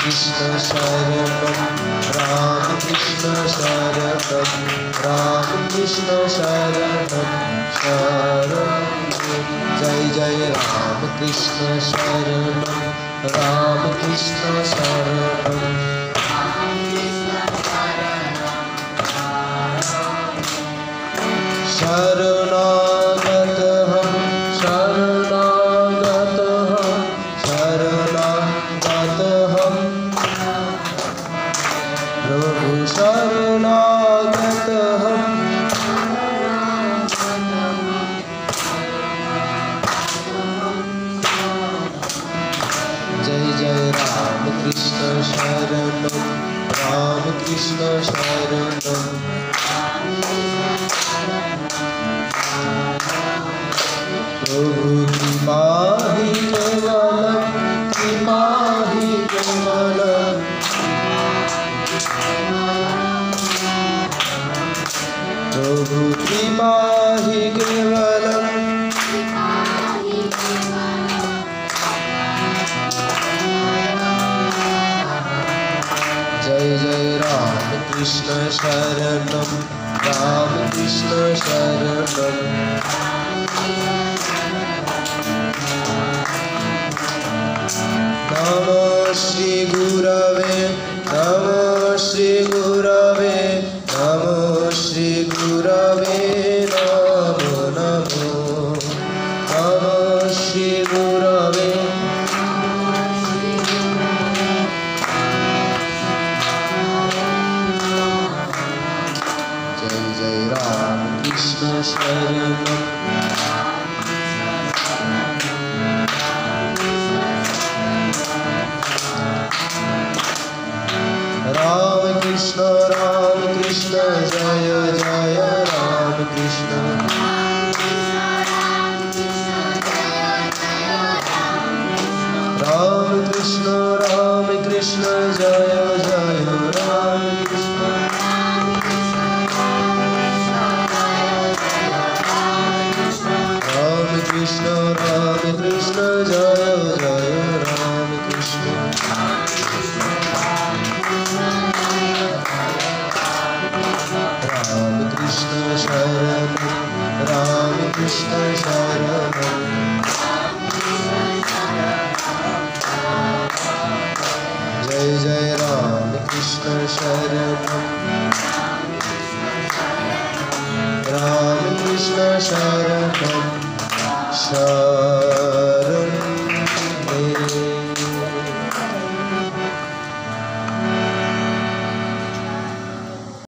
Krishna Sharanam, Ram Krishna Sharanam, Ram Krishna Sharanam, Sharanam. Jai Jai Ram Krishna Sharanam, Ram Krishna Sharanam. शरणागतहं शरणागतहं शरणागतहं प्रभु शरणागतहं जय जय राम कृष्ण शरणं राम कृष्ण शरणं प्रभु कृपा ही केवलम कृपा ही केवलम प्रभु कृपा ही केवलम जय जय राम कृष्ण शरणम राम कृष्ण शरणम नमो श्री गुरवे नमो श्री गुरवे नमो श्री गुरवे नमो नमो नमो श्री गुरवे जय जय राम कृष्ण शरणम राम कृष्ण जय जय राम कृष्ण राम कृष्ण जय जय राम कृष्ण राम कृष्ण जय जय राम कृष्ण राम कृष्ण शरणं राम कृष्ण शरणं जय जय राम कृष्ण शरणं